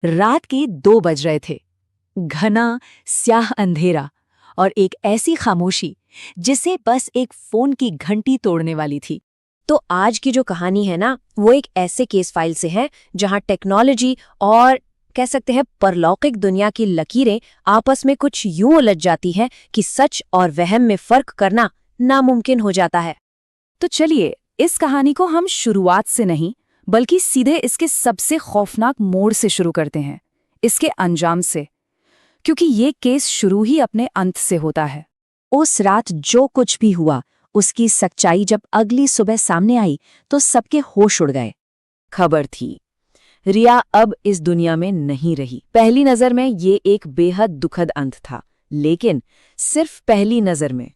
रात के 2 बज रहे थे। घना स्याह अंधेरा और एक ऐसी खामोशी जिसे बस एक फोन की घंटी तोड़ने वाली थी। तो आज की जो कहानी है ना, वो एक ऐसे केस फाइल से है जहां टेक्नोलॉजी और कह सकते हैं परलौकिक दुनिया की लकीरें आपस में कुछ यूं उलझ जाती हैं कि सच और वहम में फर्क करना नामुमकिन हो जाता है। तो चलिए इस कहानी को हम शुरुआत से नहीं बल्कि सीधे इसके सबसे खौफनाक मोड़ से शुरू करते हैं, इसके अंजाम से, क्योंकि ये केस शुरू ही अपने अंत से होता है। उस रात जो कुछ भी हुआ, उसकी सच्चाई जब अगली सुबह सामने आई तो सबके होश उड़ गए। खबर थी, रिया अब इस दुनिया में नहीं रही। पहली नजर में ये एक बेहद दुखद अंत था, लेकिन सिर्फ पहली नजर में,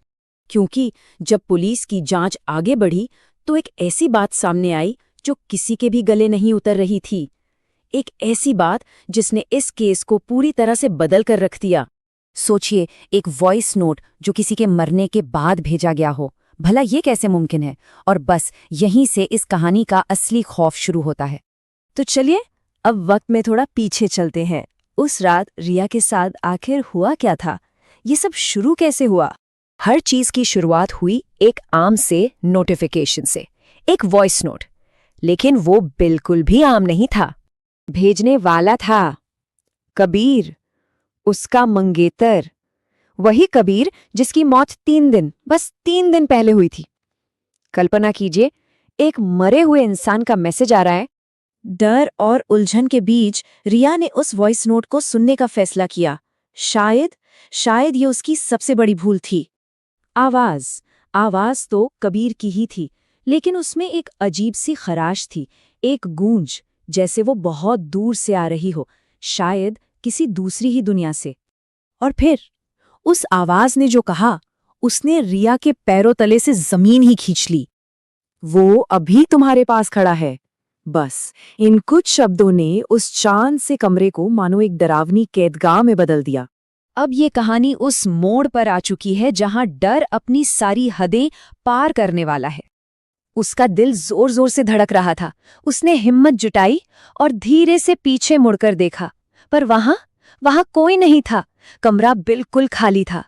क्योंकि जब पुलिस की जांच आगे बढ़ी तो एक ऐसी बात सामने आई जो किसी के भी गले नहीं उतर रही थी। एक ऐसी बात जिसने इस केस को पूरी तरह से बदल कर रख दिया। सोचिए, एक वॉइस नोट जो किसी के मरने के बाद भेजा गया हो, भला ये कैसे मुमकिन है? और बस यहीं से इस कहानी का असली खौफ शुरू होता है। तो चलिए अब वक्त में थोड़ा पीछे चलते हैं। उस रात रिया के साथ आखिर हुआ क्या था? ये सब शुरू कैसे हुआ? हर चीज की शुरुआत हुई एक आम से नोटिफिकेशन से, एक वॉइस नोट। लेकिन वो बिल्कुल भी आम नहीं था। भेजने वाला था कबीर, उसका मंगेतर, वही कबीर जिसकी मौत 3 दिन पहले हुई थी। कल्पना कीजिए, एक मरे हुए इंसान का मैसेज आ रहा है। डर और उलझन के बीच रिया ने उस वॉइस नोट को सुनने का फैसला किया। शायद ये उसकी सबसे बड़ी भूल थी। आवाज तो कबीर की ही थी, लेकिन उसमें एक अजीब सी खराश थी, एक गूंज, जैसे वो बहुत दूर से आ रही हो, शायद किसी दूसरी ही दुनिया से। और फिर उस आवाज ने जो कहा, उसने रिया के पैरों तले से जमीन ही खींच ली। वो अभी तुम्हारे पास खड़ा है। बस इन कुछ शब्दों ने उस चांद से कमरे को मानो एक डरावनी कैदगाह में बदल दिया। अब ये कहानी उस मोड़ पर आ चुकी है जहां डर अपनी सारी हदें पार करने वाला है। उसका दिल जोर जोर से धड़क रहा था। उसने हिम्मत जुटाई और धीरे से पीछे मुड़कर देखा, पर वहां कोई नहीं था। कमरा बिल्कुल खाली था।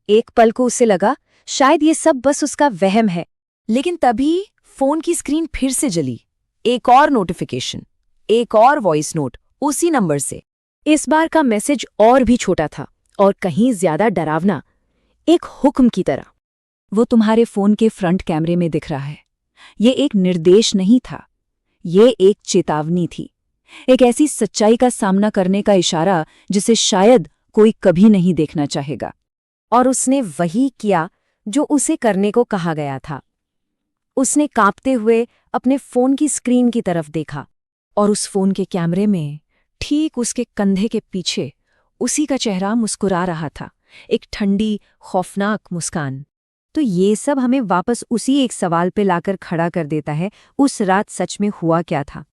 एक पल को उसे लगा शायद ये सब बस उसका वहम है, लेकिन तभी फोन की स्क्रीन फिर से जली। एक और नोटिफिकेशन, एक और वॉइस नोट उसी नंबर से। इस बार का मैसेज और भी छोटा था और कहीं ज्यादा डरावना, एक हुक्म की तरह। वो तुम्हारे फोन के फ्रंट कैमरे में दिख रहा है। ये एक निर्देश नहीं था, ये एक चेतावनी थी, एक ऐसी सच्चाई का सामना करने का इशारा जिसे शायद कोई कभी नहीं देखना चाहेगा। और उसने वही किया जो उसे करने को कहा गया था। उसने कांपते हुए अपने फोन की स्क्रीन की तरफ देखा, और उस फोन के कैमरे में ठीक उसके कंधे के पीछे उसी का चेहरा मुस्कुरा रहा था, एक ठंडी खौफनाक मुस्कान। तो ये सब हमें वापस उसी एक सवाल पे लाकर खड़ा कर देता है, उस रात सच में हुआ क्या था?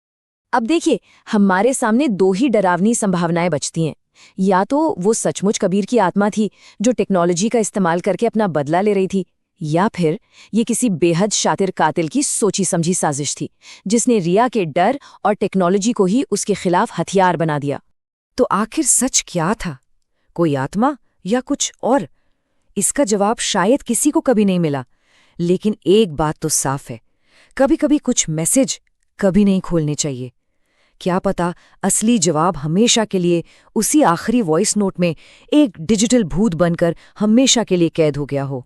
अब देखिए, हमारे सामने दो ही डरावनी संभावनाएं बचती हैं। या तो वो सचमुच कबीर की आत्मा थी जो टेक्नोलॉजी का इस्तेमाल करके अपना बदला ले रही थी, या फिर ये किसी बेहद शातिर कातिल की सोची समझी साजिश थी जिसने रिया के डर और टेक्नोलॉजी को ही उसके खिलाफ हथियार बना दिया। तो आखिर सच क्या था? कोई आत्मा या कुछ और? इसका जवाब शायद किसी को कभी नहीं मिला, लेकिन एक बात तो साफ है, कभी-कभी कुछ मैसेज कभी नहीं खोलने चाहिए। क्या पता असली जवाब हमेशा के लिए उसी आखिरी वॉइस नोट में एक डिजिटल भूत बनकर हमेशा के लिए कैद हो गया हो।